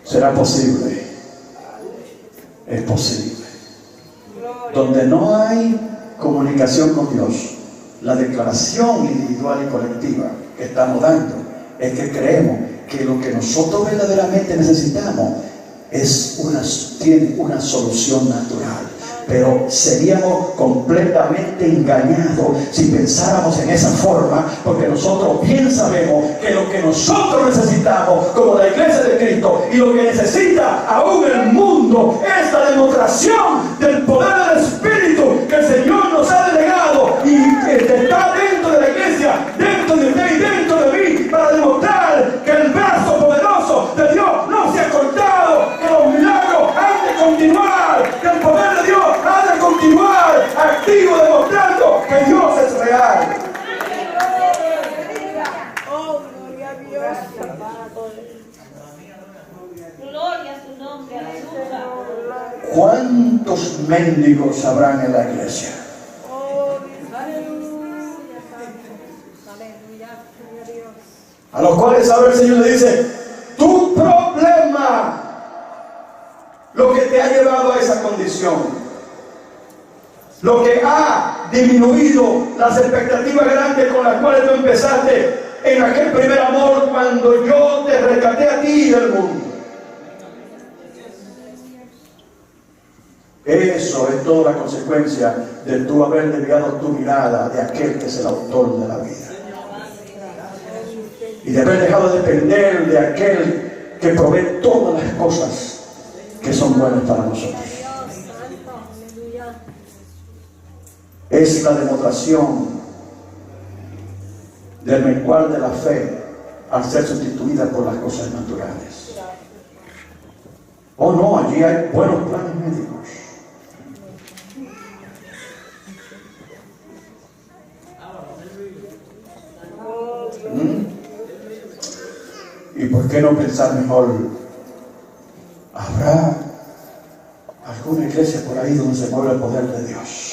¿Será posible? Es posible. Donde no hay comunicación con Dios, la declaración individual y colectiva que estamos dando es que creemos que lo que nosotros verdaderamente necesitamos tiene una solución natural. Pero seríamos completamente engañados si pensáramos en esa forma, porque nosotros bien sabemos que lo que nosotros necesitamos como la iglesia de Cristo, y lo que necesita aún el mundo, es la demostración del poder del Espíritu que el Señor nos ha delegado y que está dentro de la iglesia, dentro de usted y dentro de mí, para demostrar que el brazo poderoso de Dios no se ha cortado, que los milagros han de continuar, que el poder de Dios ha de continuar activo, demostrando que Dios es real. Oh, gloria a Dios. Gloria a su nombre, aleluya. ¿Cuántos mendigos habrán en la iglesia? A los cuales ahora el Señor le dice: tu problema, lo que te ha llevado a esa condición, lo que ha disminuido las expectativas grandes con las cuales tú empezaste en aquel primer amor, cuando yo te rescaté a ti del mundo. Eso es toda la consecuencia de tú haber desviado tu mirada de aquel que es el autor de la vida, y de haber dejado de depender de aquel que provee todas las cosas que son buenas para nosotros. Es la demostración del menguar de la fe al ser sustituida por las cosas naturales. Oh no, allí hay buenos planes médicos. ¿Y por qué no pensar mejor? ¿Habrá alguna iglesia por ahí donde se mueve el poder de Dios,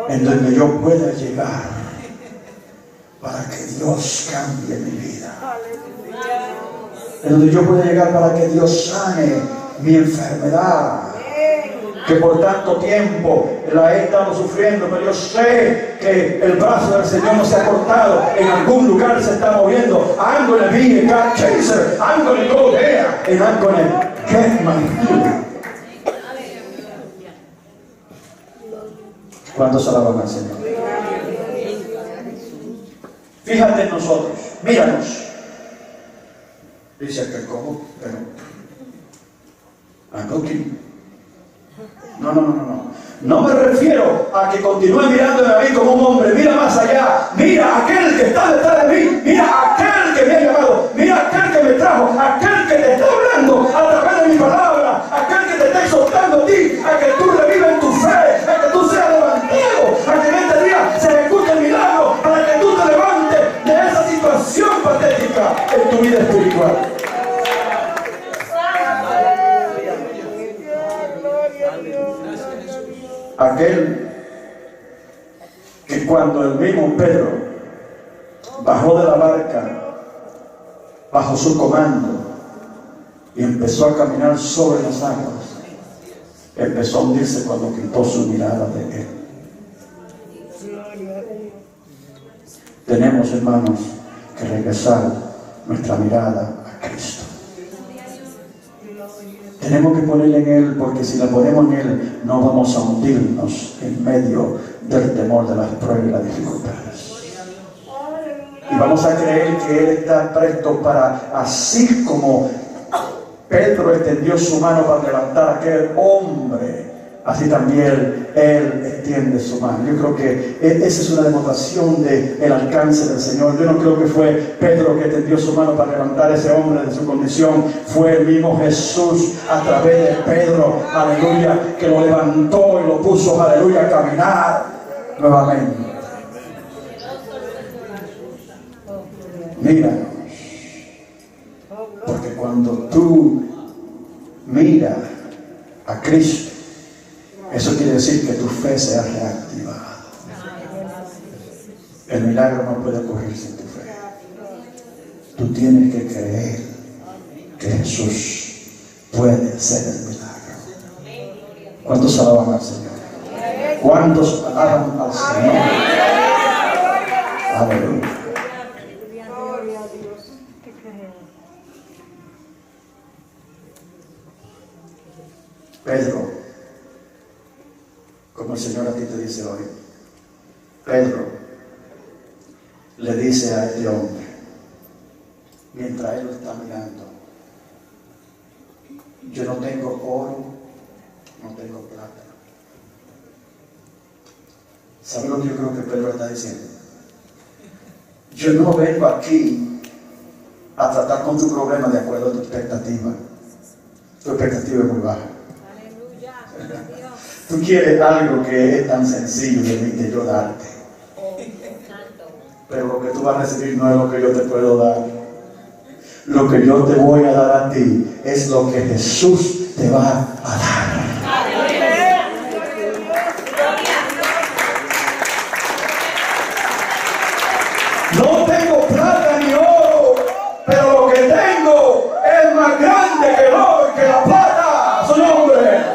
en donde yo pueda llegar para que Dios cambie mi vida, en donde yo pueda llegar para que Dios sane mi enfermedad, que por tanto tiempo la he estado sufriendo, pero yo sé que el brazo del Señor no se ha cortado, en algún lugar se está moviendo. I'm going to be a God chaser, I'm going to go there, and I'm going to get my healing. ¿Cuántos alaban al Señor? Fíjate en nosotros, míranos. Dice que como, pero cooking. No. No me refiero a que continúe mirándome a mí como un hombre. Mira más allá. Mira aquel que está detrás de mí. Mira aquel que me ha llamado. Mira aquel que me trajo. Aquel que te está hablando a través de mi palabra. Aquel que te está exhortando a ti. A que tú revivas en tu fe. A que tú seas levantado. A que en este día se ejecute el milagro. Para que tú te levantes de esa situación patética en tu vida espiritual. Aquel que cuando el mismo Pedro bajó de la barca bajo su comando y empezó a caminar sobre las aguas, empezó a hundirse cuando quitó su mirada de él. Tenemos, hermanos, que regresar nuestra mirada a Cristo. Tenemos que ponerla en Él, porque si la ponemos en Él, no vamos a hundirnos en medio del temor de las pruebas y las dificultades. Y vamos a creer que Él está presto para, así como Pedro extendió su mano para levantar a aquel hombre, así también Él extiende su mano. Yo creo que esa es una demostración del alcance del Señor. Yo no creo que fue Pedro que extendió su mano para levantar a ese hombre de su condición. Fue el mismo Jesús a través de Pedro, aleluya, que lo levantó y lo puso, aleluya, a caminar nuevamente. Míranos, porque cuando tú miras a Cristo, eso quiere decir que tu fe se ha reactivado. El milagro no puede ocurrir sin tu fe. Tú tienes que creer que Jesús puede ser el milagro. ¿Cuántos alaban al Señor? ¿Cuántos alaban al Señor? Aleluya. Pedro, como el Señor a ti te dice hoy, Pedro le dice a este hombre, mientras él lo está mirando, yo no tengo oro, no tengo plata. ¿Sabe lo que yo creo que Pedro está diciendo? Yo no vengo aquí a tratar con tu problema de acuerdo a tu expectativa. Tu expectativa es muy baja. Tú quieres algo que es tan sencillo de yo darte. Pero lo que tú vas a recibir no es lo que yo te puedo dar. Lo que yo te voy a dar a ti es lo que Jesús te va a dar. No tengo plata ni oro, pero lo que tengo es más grande que el oro y que la plata. Su nombre.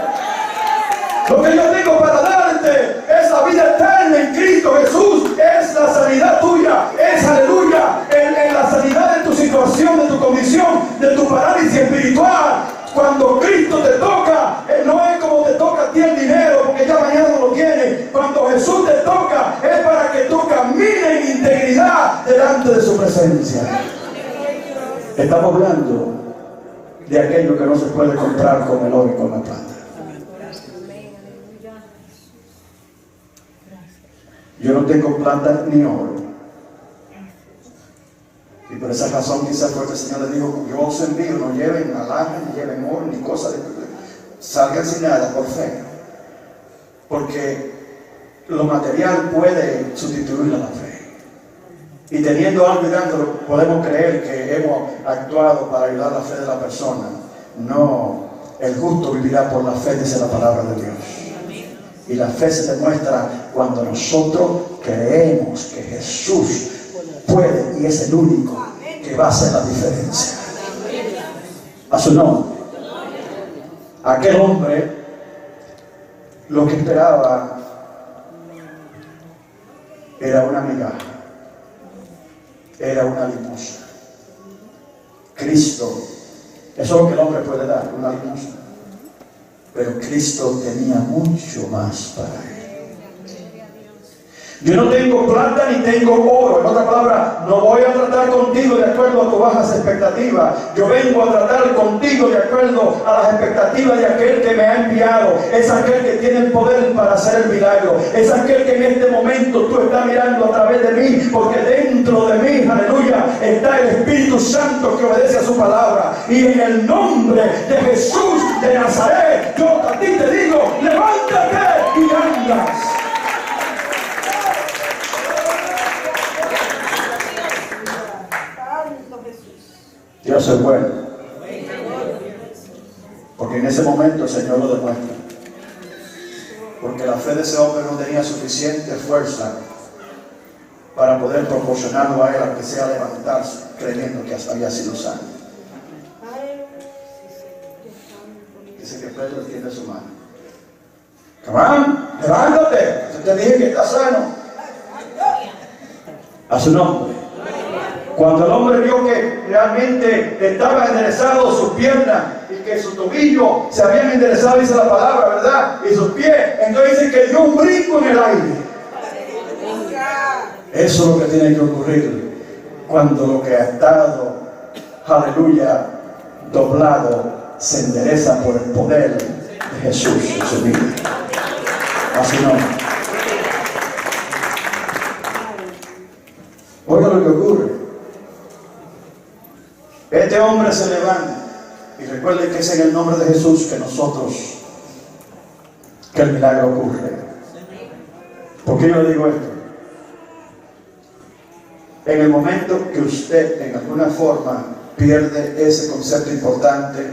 Lo que yo tengo para darte es la vida eterna en Cristo Jesús. Es la sanidad tuya. Es, aleluya, en la sanidad de tu situación, de tu condición, de tu parálisis espiritual. Cuando Cristo te toca, no es como te toca a ti el dinero, porque ya mañana no lo tienes. Cuando Jesús te toca, es para que tú camines en integridad delante de su presencia. Estamos hablando de aquello que no se puede comprar con el oro y con la plata. Yo no tengo plata ni oro. Y por esa razón quizás porque el Señor le dijo, yo os envío, no lleven alhajas, ni lleven oro, ni cosas de... Salgan sin nada por fe. Porque lo material puede sustituir a la fe. Y teniendo algo y dándolo, podemos creer que hemos actuado para ayudar la fe de la persona. No, el justo vivirá por la fe, dice la palabra de Dios. Y la fe se demuestra cuando nosotros creemos que Jesús puede y es el único que va a hacer la diferencia. A su nombre. Aquel hombre lo que esperaba era una migaja, era una limosna. Cristo, eso es lo que el hombre puede dar, una limosna. Pero Cristo tenía mucho más para él. Yo no tengo plata ni tengo oro. En otra palabra, no voy a tratar contigo contigo de acuerdo a tus bajas expectativas. Yo vengo a tratar contigo de acuerdo a las expectativas de aquel que me ha enviado. Es aquel que tiene el poder para hacer el milagro. Es aquel que en este momento tú estás mirando a través de mí, porque dentro de mí, aleluya, está el Espíritu Santo que obedece a su palabra. Y en el nombre de Jesús de Nazaret, yo a ti te digo, levántate y andas. Dios es bueno, porque en ese momento el Señor lo demuestra, porque la fe de ese hombre no tenía suficiente fuerza para poder proporcionarlo a él, aunque sea levantarse creyendo que había sido sano. Dice que Pedro extiende su mano. Cabán, levántate, yo te dije que estás sano. A su nombre. Cuando el hombre vio que realmente estaba enderezado sus piernas y que sus tobillos se habían enderezado, dice la palabra, ¿verdad? Y sus pies, entonces dice que dio un brinco en el aire. Eso es lo que tiene que ocurrir cuando lo que ha estado, aleluya, doblado, se endereza por el poder de Jesús en su vida. A su nombre. Oiga lo que ocurre. Este hombre se levanta y recuerde que es en el nombre de Jesús que el milagro ocurre. ¿Por qué yo le digo esto? En el momento que usted en alguna forma pierde ese concepto importante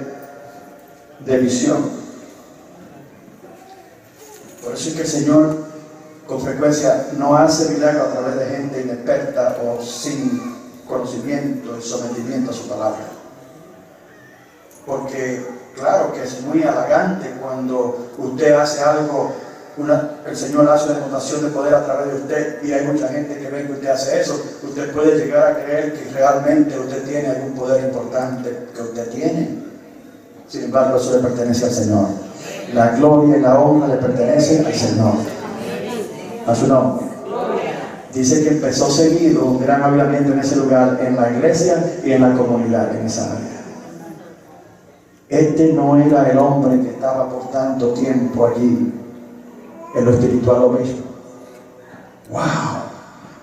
de visión, por eso es que el Señor con frecuencia no hace milagro a través de gente inexperta o sin conocimiento y sometimiento a su palabra, porque claro que es muy halagante cuando usted hace algo, el Señor hace una demostración de poder a través de usted, y hay mucha gente que ve que usted hace eso. Usted puede llegar a creer que realmente usted tiene algún poder importante que usted tiene. Sin embargo, eso le pertenece al Señor. La gloria y la honra le pertenecen al Señor. A su nombre. Dice que empezó seguido un gran avivamiento en ese lugar, en la iglesia y en la comunidad, en esa área. Este no era el hombre que estaba por tanto tiempo allí. En lo espiritual lo mismo. ¡Wow!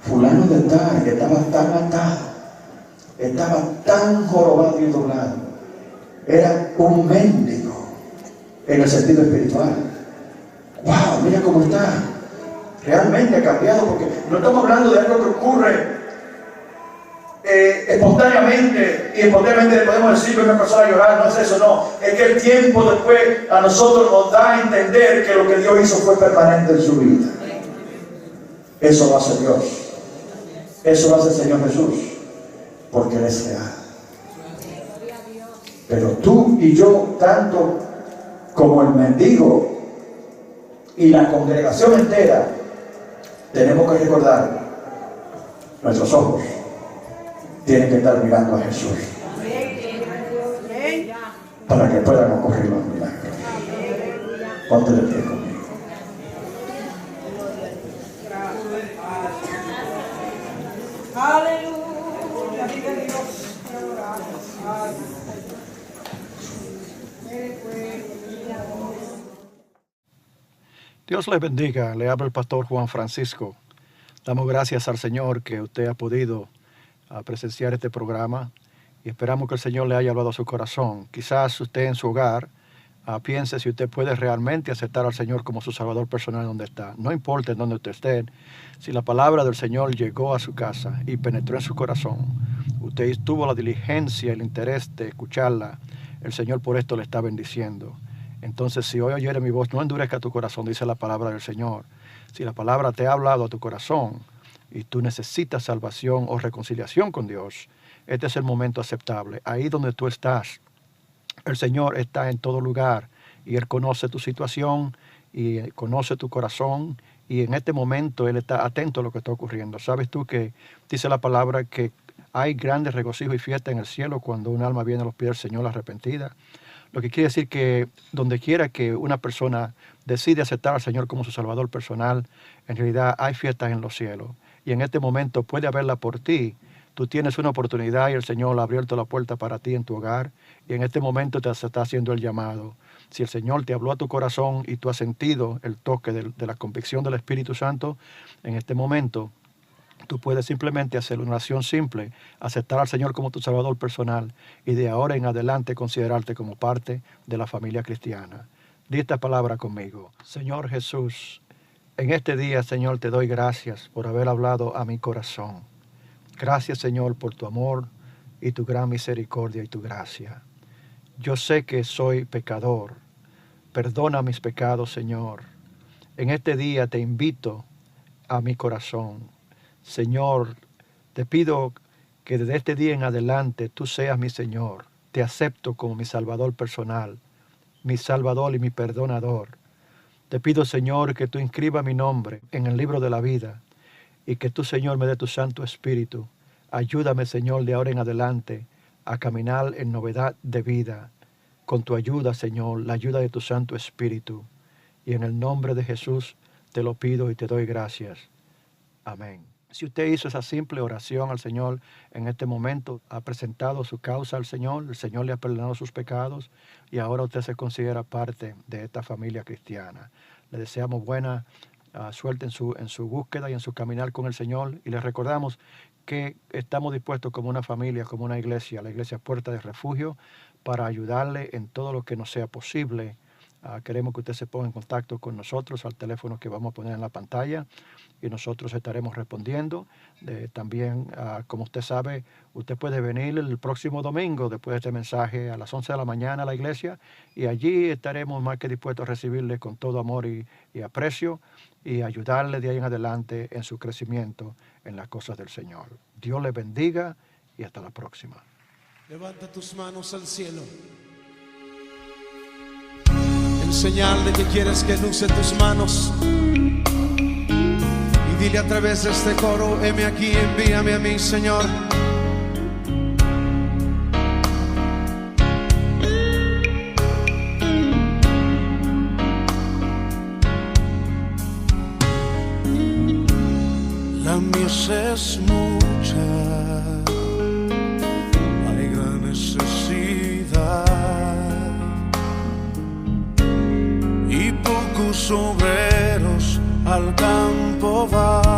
Fulano de tal, que estaba tan atado, estaba tan jorobado y doblado. Era un mendigo en el sentido espiritual. ¡Wow! Mira cómo está. Realmente ha cambiado, porque no estamos hablando de algo que ocurre espontáneamente, y espontáneamente podemos decir que una persona llorar, no es eso, no. Es que el tiempo después a nosotros nos da a entender que lo que Dios hizo fue permanente en su vida. Eso lo hace Dios. Eso lo hace el Señor Jesús, porque Él es real. Pero tú y yo, tanto como el mendigo y la congregación entera, tenemos que recordar, nuestros ojos tienen que estar mirando a Jesús para que puedan ocurrir los milagros. Ponte de pie conmigo. Aleluya, vive Dios. Dios les bendiga. Le habla el pastor Juan Francisco. Damos gracias al Señor que usted ha podido presenciar este programa, y esperamos que el Señor le haya hablado a su corazón. Quizás usted en su hogar piense si usted puede realmente aceptar al Señor como su Salvador personal donde está. No importa en dónde usted esté, si la palabra del Señor llegó a su casa y penetró en su corazón, usted tuvo la diligencia y el interés de escucharla, el Señor por esto le está bendiciendo. Entonces, si hoy oyere mi voz, no endurezca tu corazón, dice la palabra del Señor. Si la palabra te ha hablado a tu corazón y tú necesitas salvación o reconciliación con Dios, este es el momento aceptable. Ahí donde tú estás, el Señor está en todo lugar, y Él conoce tu situación y conoce tu corazón, y en este momento Él está atento a lo que está ocurriendo. ¿Sabes tú que dice la palabra que hay grandes regocijo y fiesta en el cielo cuando un alma viene a los pies del Señor arrepentida? Lo que quiere decir que donde quiera que una persona decide aceptar al Señor como su Salvador personal, en realidad hay fiestas en los cielos. Y en este momento puede haberla por ti Tú tienes una oportunidad y el Señor ha abierto la puerta para ti en tu hogar y en este momento te está haciendo el llamado. Si el Señor te habló a tu corazón y tú has sentido el toque de la convicción del Espíritu Santo, en este momento tú puedes simplemente hacer una oración simple, aceptar al Señor como tu Salvador personal y de ahora en adelante considerarte como parte de la familia cristiana. Di esta palabra conmigo. Señor Jesús, en este día, Señor, te doy gracias por haber hablado a mi corazón. Gracias, Señor, por tu amor y tu gran misericordia y tu gracia. Yo sé que soy pecador. Perdona mis pecados, Señor. En este día te invito a mi corazón. Señor, te pido que desde este día en adelante tú seas mi Señor. Te acepto como mi Salvador personal, mi Salvador y mi perdonador. Te pido, Señor, que tú inscribas mi nombre en el libro de la vida y que tú, Señor, me dé tu Santo Espíritu. Ayúdame, Señor, de ahora en adelante a caminar en novedad de vida. Con tu ayuda, Señor, la ayuda de tu Santo Espíritu. Y en el nombre de Jesús te lo pido y te doy gracias. Amén. Si usted hizo esa simple oración al Señor en este momento, ha presentado su causa al Señor, el Señor le ha perdonado sus pecados y ahora usted se considera parte de esta familia cristiana. Le deseamos buena suerte en su búsqueda y en su caminar con el Señor y les recordamos que estamos dispuestos como una familia, como una iglesia, la iglesia Puerta de Refugio, para ayudarle en todo lo que nos sea posible. Queremos que usted se ponga en contacto con nosotros al teléfono que vamos a poner en la pantalla y nosotros estaremos respondiendo. También, como usted sabe, usted puede venir el próximo domingo después de este mensaje a las 11 de la mañana a la iglesia y allí estaremos más que dispuestos a recibirle con todo amor y aprecio y ayudarle de ahí en adelante en su crecimiento en las cosas del Señor. Dios le bendiga y hasta la próxima. Levanta tus manos al cielo. En señal de que quieres que luce tus manos. Y dile a través de este coro: heme aquí, envíame a mí, Señor. La mies es mucha, hay gran necesidad y pocos obreros al campo van.